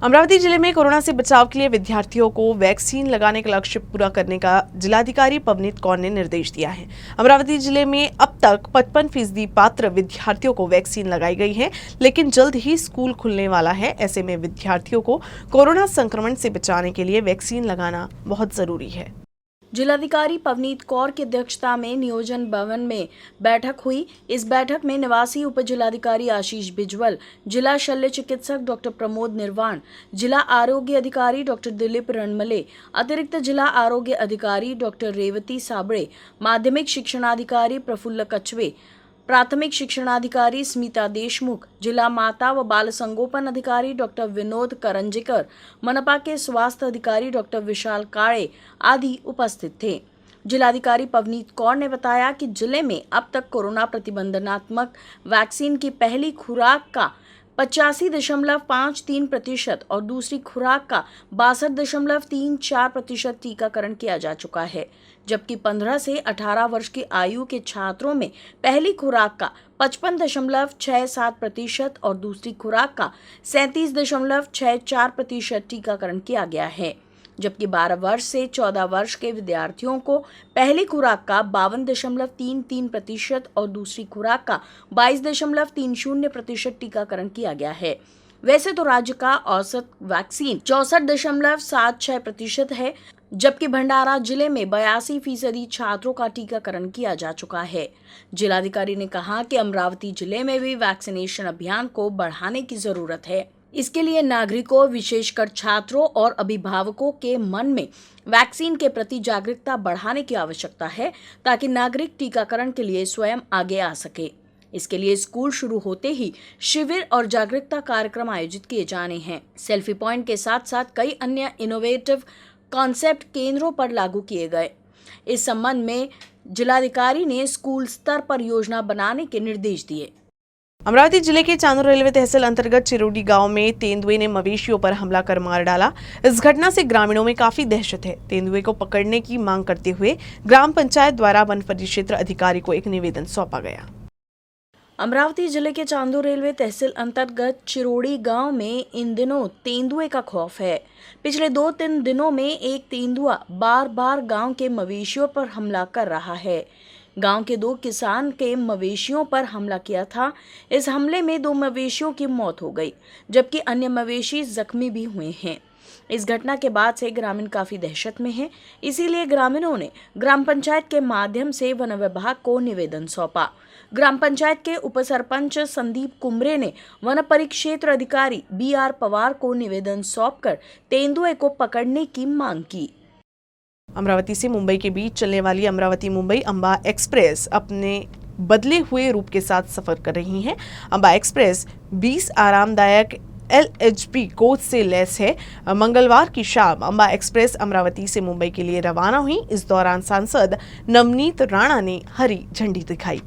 अमरावती जिले में कोरोना से बचाव के लिए विद्यार्थियों को वैक्सीन लगाने का लक्ष्य पूरा करने का जिलाधिकारी पवनीत कौर ने निर्देश दिया है। अमरावती जिले में अब तक 55% पात्र विद्यार्थियों को वैक्सीन लगाई गई है, लेकिन जल्द ही स्कूल खुलने वाला है। ऐसे में विद्यार्थियों को कोरोना संक्रमण से बचाने के लिए वैक्सीन लगाना बहुत जरूरी है। जिलाधिकारी पवनीत कौर की अध्यक्षता में नियोजन भवन में बैठक हुई। इस बैठक में निवासी उप जिलाधिकारी आशीष बिजवल, जिला शल्य चिकित्सक डॉक्टर प्रमोद निर्वाण, जिला आरोग्य अधिकारी डॉक्टर दिलीप रणमले, अतिरिक्त जिला आरोग्य अधिकारी डॉक्टर रेवती साबड़े, माध्यमिक शिक्षणाधिकारी प्रफुल्ल कछवे, प्राथमिक शिक्षणाधिकारी स्मिता देशमुख, जिला माता व बाल संगोपन अधिकारी डॉक्टर विनोद करंजेकर, मनपा के स्वास्थ्य अधिकारी डॉक्टर विशाल काळे आदि उपस्थित थे। जिलाधिकारी पवनीत कौर ने बताया कि जिले में अब तक कोरोना प्रतिबंधात्मक वैक्सीन की पहली खुराक का 85.53% और दूसरी खुराक का 62.34% टीकाकरण किया जा चुका है, जबकि 15 से 18 वर्ष की आयु के छात्रों में पहली खुराक का 55.67% और दूसरी खुराक का 37.64% टीकाकरण किया गया है, जबकि 12 वर्ष से 14 वर्ष के विद्यार्थियों को पहली खुराक का 52.33% और दूसरी खुराक का 22.30% टीकाकरण किया गया है। वैसे तो राज्य का औसत वैक्सीन 64.76% है, जबकि भंडारा जिले में 82% छात्रों का टीकाकरण किया जा चुका है। जिलाधिकारी ने कहा कि अमरावती जिले में भी वैक्सीनेशन अभियान को बढ़ाने की जरूरत है। इसके लिए नागरिकों, विशेषकर छात्रों और अभिभावकों के मन में वैक्सीन के प्रति जागरूकता बढ़ाने की आवश्यकता है, ताकि नागरिक टीकाकरण के लिए स्वयं आगे आ सके। इसके लिए स्कूल शुरू होते ही शिविर और जागरूकता कार्यक्रम आयोजित किए जाने हैं। सेल्फी पॉइंट के साथ साथ कई अन्य इनोवेटिव कॉन्सेप्ट केंद्रों पर लागू किए गए। इस संबंध में जिलाधिकारी ने स्कूल स्तर पर योजना बनाने के निर्देश दिए। अमरावती जिले के चांदोर रेलवे तहसील अंतर्गत चिरोडी गांव में तेंदुए ने मवेशियों पर हमला कर मार डाला। इस घटना से ग्रामीणों में काफी दहशत है। तेंदुए को पकड़ने की मांग करते हुए ग्राम पंचायत द्वारा वन परिक्षेत्र अधिकारी को एक निवेदन सौंपा गया। अमरावती जिले के चांदोर रेलवे तहसील अंतर्गत चिरोड़ी गांव में इन दिनों तेंदुए का खौफ है। पिछले 2-3 दिनों में एक तेंदुआ बार बार गांव के मवेशियों पर हमला कर रहा है। गांव के 2 किसान के मवेशियों पर हमला किया था। इस हमले में 2 मवेशियों की मौत हो गई, जबकि अन्य मवेशी जख्मी भी हुए हैं। इस घटना के बाद से ग्रामीण काफी दहशत में हैं। इसीलिए ग्रामीणों ने ग्राम पंचायत के माध्यम से वन विभाग को निवेदन सौंपा। ग्राम पंचायत के उप सरपंच संदीप कुमरे ने वन परिक्षेत्र अधिकारी BR पवार को निवेदन सौंपकर तेंदुए को पकड़ने की मांग की। अमरावती से मुंबई के बीच चलने वाली अमरावती मुंबई अंबा एक्सप्रेस अपने बदले हुए रूप के साथ सफर कर रही है। अंबा एक्सप्रेस 20 आरामदायक LHB कोच से लैस है। मंगलवार की शाम अंबा एक्सप्रेस अमरावती से मुंबई के लिए रवाना हुई। इस दौरान सांसद नवनीत राणा ने हरी झंडी दिखाई।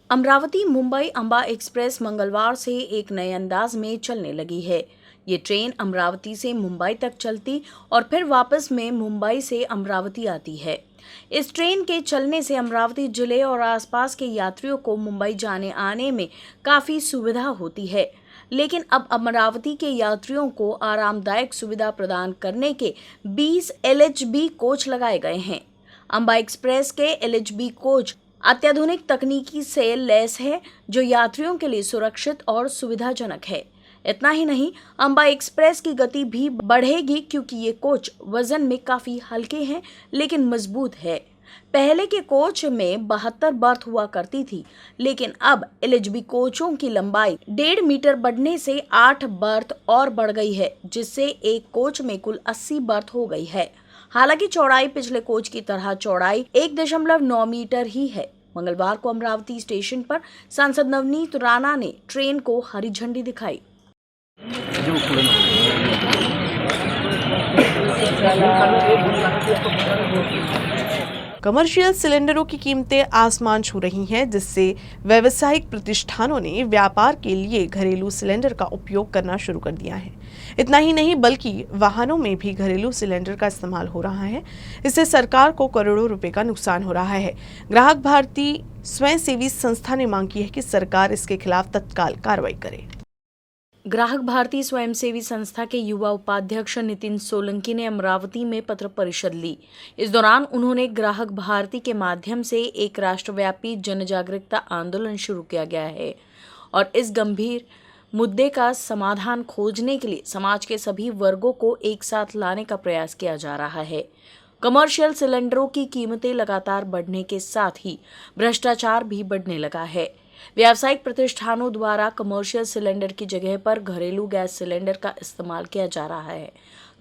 अमरावती मुंबई अंबा एक्सप्रेस मंगलवार से एक नए अंदाज में चलने लगी है। ये ट्रेन अमरावती से मुंबई तक चलती और फिर वापस में मुंबई से अमरावती आती है। इस ट्रेन के चलने से अमरावती जिले और आसपास के यात्रियों को मुंबई जाने आने में काफ़ी सुविधा होती है। लेकिन अब अमरावती के यात्रियों को आरामदायक सुविधा प्रदान करने के 20 LHB कोच लगाए गए हैं। अंबा एक्सप्रेस के LHB कोच अत्याधुनिक तकनीकी से लैस है, जो यात्रियों के लिए सुरक्षित और सुविधाजनक है। इतना ही नहीं, अंबा एक्सप्रेस की गति भी बढ़ेगी, क्योंकि ये कोच वजन में काफी हल्के हैं लेकिन मजबूत है। पहले के कोच में 72 बर्थ हुआ करती थी, लेकिन अब LHB कोचों की लंबाई 1.5 मीटर बढ़ने से 8 बर्थ और बढ़ गई है, जिससे एक कोच में कुल 80 बर्थ हो गई है। हालांकि चौड़ाई पिछले कोच की तरह चौड़ाई 1.9 मीटर ही है। मंगलवार को अमरावती स्टेशन पर सांसद नवनीत राणा ने ट्रेन को हरी झंडी दिखाई। कमर्शियल सिलेंडरों की कीमतें आसमान छू रही हैं, जिससे व्यावसायिक प्रतिष्ठानों ने व्यापार के लिए घरेलू सिलेंडर का उपयोग करना शुरू कर दिया है। इतना ही नहीं, बल्कि वाहनों में भी घरेलू सिलेंडर का इस्तेमाल हो रहा है। इससे सरकार को करोड़ों रुपए का नुकसान हो रहा है। ग्राहक भारती स्वयंसेवी संस्था ने मांग की है कि सरकार इसके खिलाफ तत्काल कार्रवाई करे। ग्राहक भारती स्वयंसेवी संस्था के युवा उपाध्यक्ष नितिन सोलंकी ने अमरावती में पत्र परिषद ली। इस दौरान उन्होंने ग्राहक भारती के माध्यम से एक राष्ट्रव्यापी जन जागरूकता आंदोलन शुरू किया गया है और इस गंभीर मुद्दे का समाधान खोजने के लिए समाज के सभी वर्गों को एक साथ लाने का प्रयास किया जा रहा है। कमर्शियल सिलेंडरों की कीमतें लगातार बढ़ने के साथ ही भ्रष्टाचार भी बढ़ने लगा है। व्यावसायिक प्रतिष्ठानों द्वारा कमर्शियल सिलेंडर की जगह पर घरेलू गैस सिलेंडर का इस्तेमाल किया जा रहा है।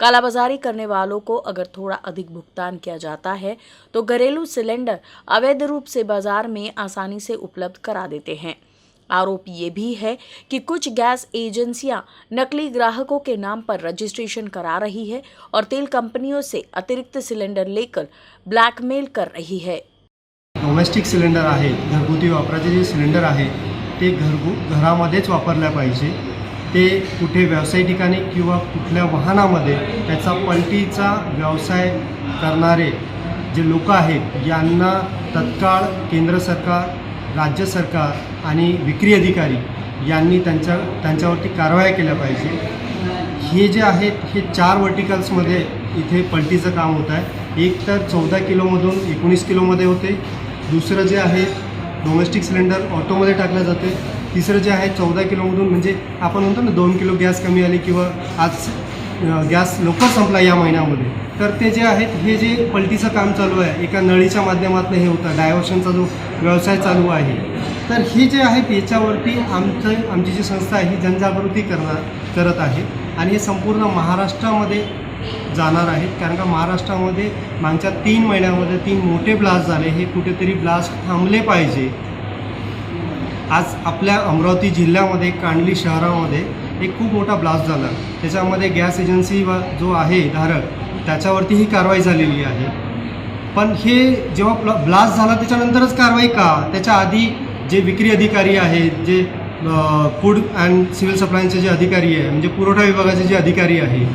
कालाबाजारी करने वालों को अगर थोड़ा अधिक भुगतान किया जाता है तो घरेलू सिलेंडर अवैध रूप से बाजार में आसानी से उपलब्ध करा देते हैं। आरोप ये भी है कि कुछ गैस एजेंसियां नकली ग्राहकों के नाम पर रजिस्ट्रेशन करा रही है और तेल कंपनियों से अतिरिक्त सिलेंडर लेकर ब्लॅकमेल कर रही है। डोमेस्टिक सिलेंडर आहे, घरगुती वापराचे जे सिलेंडर आहे ते घरामध्येच वापरल्या पाहिजे। ते कुठे व्यावसायिक ठिकाणी किंवा कुठल्या वाहनामध्ये त्याचा पलटीचा व्यवसाय करणारे जे लोक आहेत यांना तत्काळ केंद्र सरकार, राज्य सरकार आणि विक्री अधिकारी यांनी त्यांच्यावरती कारवाई केल्या पाहिजे। हे जे आहेत हे 4 वर्टिकल्समध्ये इथे पलटीचं काम होत आहे। एक तर 14 किलोमधून 19 किलोमध्ये होते, दुसरं जे आहे डोमेस्टिक सिलेंडर ऑटोमध्ये टाकलं जाते, तिसरं जे आहे 14 किलोमधून म्हणजे आपण म्हणतो ना 2 किलो गॅस कमी आली किंवा आज गॅस लवकर संपला या महिन्यामध्ये, तर ते जे आहेत हे जे पलटीचं काम चालू आहे एका नळीच्या माध्यमातून हे होतं, डायव्हर्शनचा जो व्यवसाय चालू आहे, तर हे जे आहेत याच्यावरती आमची जी संस्था आहे ही जनजागृती करत आहे आणि हे संपूर्ण महाराष्ट्रामध्ये जाणार आहेत। कारण का महाराष्ट्रामध्ये मागच्या 3 महिन्यामध्ये 3 मोठे ब्लास्ट झाले, हे कुठेतरी ब्लास्ट थांबले पाहिजे। आज आपल्या अमरावती जिल्ह्यामध्ये कांडली शहरामध्ये एक खूप मोठा ब्लास्ट झाला, त्याच्यामध्ये गॅस एजन्सी जो आहे धारक त्याच्यावरती ही कारवाई झालेली आहे। पण हे जेव्हा ब्लास्ट झाला त्याच्यानंतरच कारवाई का? त्याच्या आधी जे विक्री अधिकारी आहेत, जे फूड अँड सिव्हिल सप्लायचे जे अधिकारी आहे म्हणजे पुरवठा विभागाचे जे अधिकारी आहे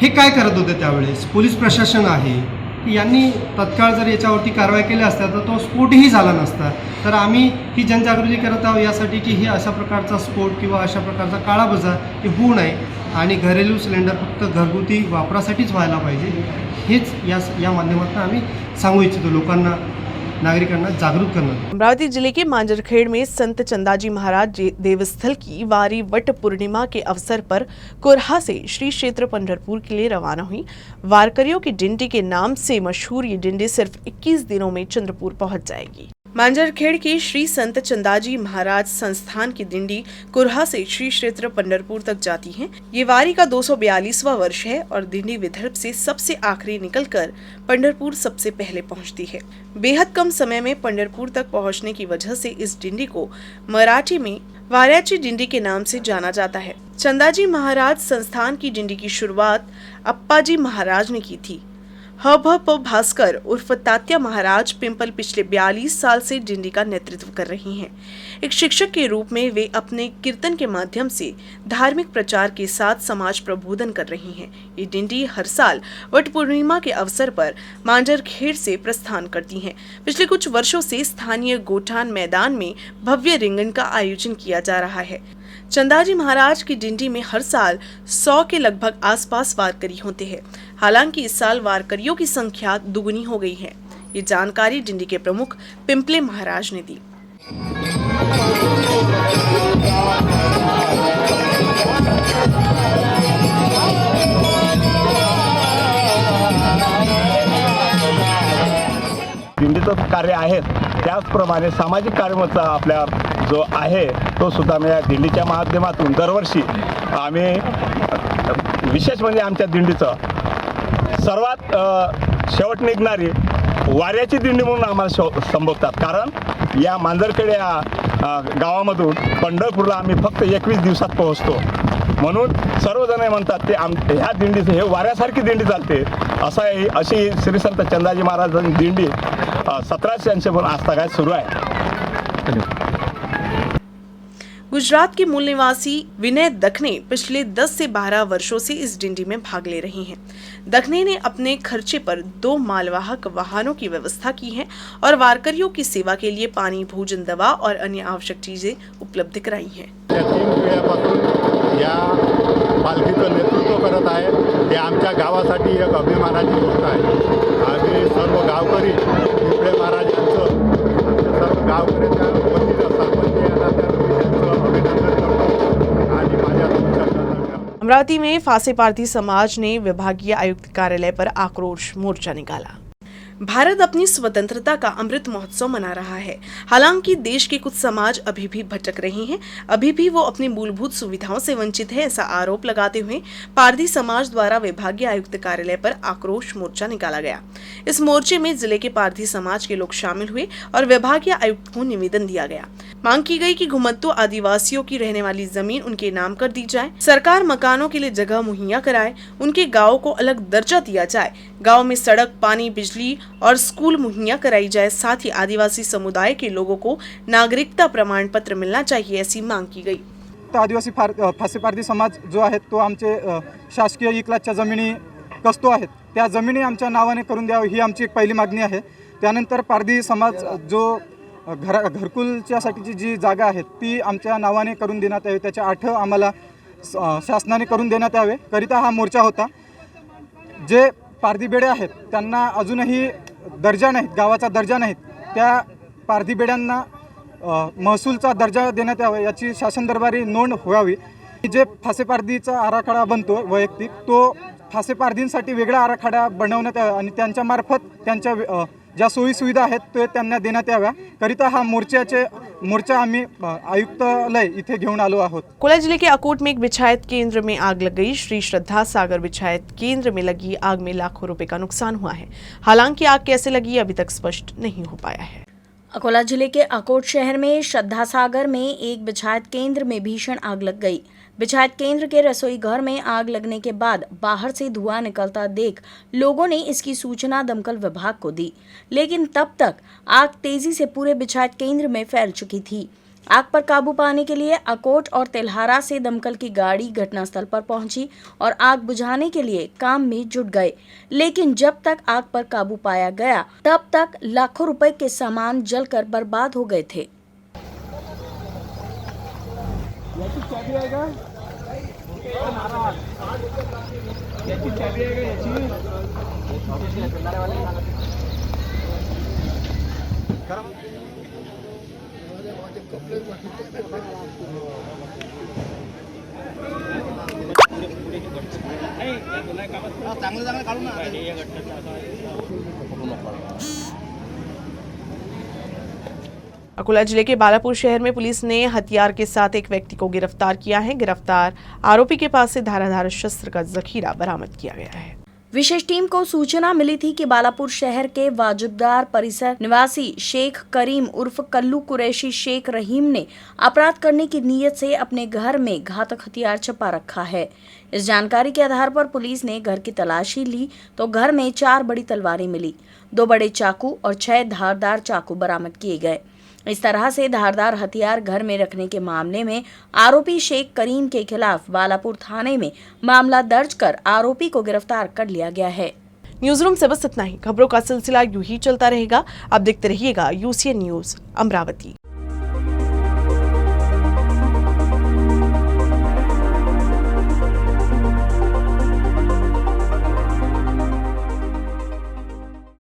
हे काय करत होते त्यावेळेस? पोलीस प्रशासन आहे, यांनी तत्काळ जर याच्यावरती कारवाई केल्या असत्या तर तो स्फोटही झाला नसता। तर आम्ही ही जनजागृती करत आहोत यासाठी की हे अशा प्रकारचा स्फोट किंवा अशा प्रकारचा काळा बाजार हे होऊ नये आणि घरेलू सिलेंडर फक्त घरगुती वापरासाठीच व्हायला पाहिजे। हेच या माध्यमातून आम्ही सांगू इच्छितो लोकांना, नागरिकांना जागरूक करना। अमरावती जिले के मांजरखेड़ में संत चंदाजी महाराज देवस्थल की वारी वट पूर्णिमा के अवसर पर कुरहा से श्री क्षेत्र पंढरपुर के लिए रवाना हुई। वारकरियों की डिंडी के नाम से मशहूर ये डिंडी सिर्फ 21 दिनों में चंद्रपुर पहुंच जाएगी। मांजरखेड़ के श्री संत चंदाजी महाराज संस्थान की डिंडी कुरहा से श्री क्षेत्र पंढरपुर तक जाती है। ये वारी का 242वां वर्ष है और डिंडी विदर्भ से सबसे आखिरी निकलकर पंढरपुर सबसे पहले पहुंचती है। बेहद कम समय में पंढरपुर तक पहुंचने की वजह से इस डिंडी को मराठी में वाऱ्याची डिंडी के नाम से जाना जाता है। चंदाजी महाराज संस्थान की डिंडी की शुरुआत अप्पाजी महाराज ने की थी। भ भास्कर उर्फ तात्या महाराज पिंपल पिछले 42 साल से डिंडी का नेतृत्व कर रही हैं। एक शिक्षक के रूप में वे अपने कीर्तन के माध्यम से धार्मिक प्रचार के साथ समाज प्रबोधन कर रही हैं। ये डिंडी हर साल वट पूर्णिमा के अवसर पर मांजरखेड़ से प्रस्थान करती हैं। पिछले कुछ वर्षों से स्थानीय गोठान मैदान में भव्य रिंगण का आयोजन किया जा रहा है। चंदाजी महाराज की डिंडी में हर साल 100 के लगभग आसपास वारकरी होते हैं। हालांकि इस साल वारकरियों की संख्या दुगनी हो गई है। ये जानकारी डिंडी के प्रमुख पिंपले महाराज ने दी। दिंडीचं कार्य आहे त्याचप्रमाणे सामाजिक कार्यक्रमाचा आपल्या जो आहे तो सुद्धा मी या दिंडीच्या माध्यमातून दरवर्षी आम्ही विशेष म्हणजे आमच्या दिंडीचं सर्वात शेवट निघणारी वाऱ्याची दिंडी म्हणून आम्हाला संबोधतात। कारण या मांजरखेड या गावामधून पंढरपूरला आम्ही फक्त 21 दिवसात पोहोचतो, म्हणून सर्वजण म्हणतात ते ह्या दिंडीचं हे वाऱ्यासारखी दिंडी चालते। अशी श्री संत चंदाजी महाराजांची दिंडी 1781 आजतागायत सुरू आहे। गुजरात के मूल निवासी विनय दखने पिछले 10 से 12 वर्षों से इस डिंडी में भाग ले रहे हैं। दखने ने अपने खर्चे पर 2 मालवाहक वाहनों की व्यवस्था की है और वारकरियों की सेवा के लिए पानी, भोजन, दवा और अन्य आवश्यक चीजें उपलब्ध कराई हैं। या पालखीचं नेतृत्व करत आहे हे आमच्या गावासाठी एक अभिमानाची गोष्ट आहे. आम्ही सर्व गावकरी पिंपळे महाराज यांचं आमच्या सर्व गावकऱ्यांच्या वतीनं सरपंच यांना त्यांचं अभिनंदन करतो आणि माझ्या तुमच्या अमरावती में फांसी पारधी समाज ने विभागीय आयुक्त कार्यालय पर आक्रोश मोर्चा निकाला। भारत अपनी स्वतंत्रता का अमृत महोत्सव मना रहा है। हालांकि देश के कुछ समाज अभी भी भटक रहे हैं, अभी भी वो अपनी मूलभूत सुविधाओं से वंचित है, ऐसा आरोप लगाते हुए पारधी समाज द्वारा विभागीय आयुक्त कार्यालय पर आक्रोश मोर्चा निकाला गया। इस मोर्चे में जिले के पारधी समाज के लोग शामिल हुए और विभागीय आयुक्त को निवेदन दिया गया। मांग की गई कि घुमंतु आदिवासियों की रहने वाली जमीन उनके नाम कर दी जाए, सरकार मकानों के लिए जगह मुहैया कराए, उनके गाँव को अलग दर्जा दिया जाए, गाँव में सड़क, पानी, बिजली और स्कूल मुहैया कराई जाए। साथ ही आदिवासी समुदाय के लोगों को नागरिकता प्रमाण पत्र मिलना चाहिए, ऐसी मांग की गई। तो आदिवासी फासे पारधी समाज जो आहे तो आमचे शासकीय इकलाच्या जमिनी कसतो आहेत त्या जमिनी आमच्या नावाने करून द्यावी ही आमची एक पहिली मागणी आहे। त्यानंतर पारधी समाज जो घरकुलच्यासाठीची जी जागा आहे ती आमच्या नावाने करून देण्यात यावी, त्याच्या 8 आम्हाला शासनाने करून देण्यात यावे करिता हा मोर्चा होता। जे पारधी बेडे आहेत त्यांना अजूनही दर्जा नाहीत, गावाचा दर्जा नाहीत, त्या पारधी बेड्यांना महसूलचा दर्जा देण्यात यावा याची शासन दरबारी नोंद व्हावी। जे फासे पारधीचा आराखडा बनतो वैयक्तिक तो फासे पारधींसाठी वेगळा आराखडा बनवण्यात यावा आणि त्यांच्यामार्फत त्यांच्या ज्या सोयी सुविधा आहेत ते त्यांना देण्यात याव्या करिता हा मोर्चा आम्ही आयुक्तालय इथे घेऊन आलो आहोत। अकोला जिले के अकोट में एक बिछायत केंद्र में आग लग गई। श्री श्रद्धा सागर बिछायत केंद्र में लगी आग में लाखों रुपए का नुकसान हुआ है। हालांकि आग कैसे लगी अभी तक स्पष्ट नहीं हो पाया है। अकोला जिले के अकोट शहर में श्रद्धा सागर में एक बिछायत केंद्र में भीषण आग लग गई। बिछायत केंद्र के रसोई घर में आग लगने के बाद बाहर से धुआं निकलता देख लोगों ने इसकी सूचना दमकल विभाग को दी, लेकिन तब तक आग तेजी से पूरे बिछायत केंद्र में फैल चुकी थी। आग पर काबू पाने के लिए अकोट और तेल्हारा से दमकल की गाड़ी घटनास्थल पर पहुंची और आग बुझाने के लिए काम में जुट गए, लेकिन जब तक आग पर काबू पाया गया तब तक लाखों रुपए के सामान जलकर बर्बाद हो गए थे। अकोला जिले के बालापुर शहर में पुलिस ने हथियार के साथ एक व्यक्ति को गिरफ्तार किया है। गिरफ्तार आरोपी के पास से धाराधार शस्त्र का जखीरा बरामद किया गया है। विशेष टीम को सूचना मिली थी कि बालापुर शहर के वाजुबदार परिसर निवासी शेख करीम उर्फ कल्लू कुरैशी शेख रहीम ने अपराध करने की नीयत से अपने घर में घातक हथियार छिपा रखा है। इस जानकारी के आधार पर पुलिस ने घर की तलाशी ली तो घर में 4 बड़ी तलवारें मिली, 2 बड़े चाकू और 6 धारदार चाकू बरामद किए गए। इस तरह से धारदार हथियार घर में रखने के मामले में आरोपी शेख करीम के खिलाफ बालापुर थाने में मामला दर्ज कर आरोपी को गिरफ्तार कर लिया गया है। न्यूज रूम से बस इतना ही। खबरों का सिलसिला यूं ही चलता रहेगा। आप देखते रहिएगा UCN न्यूज अमरावती।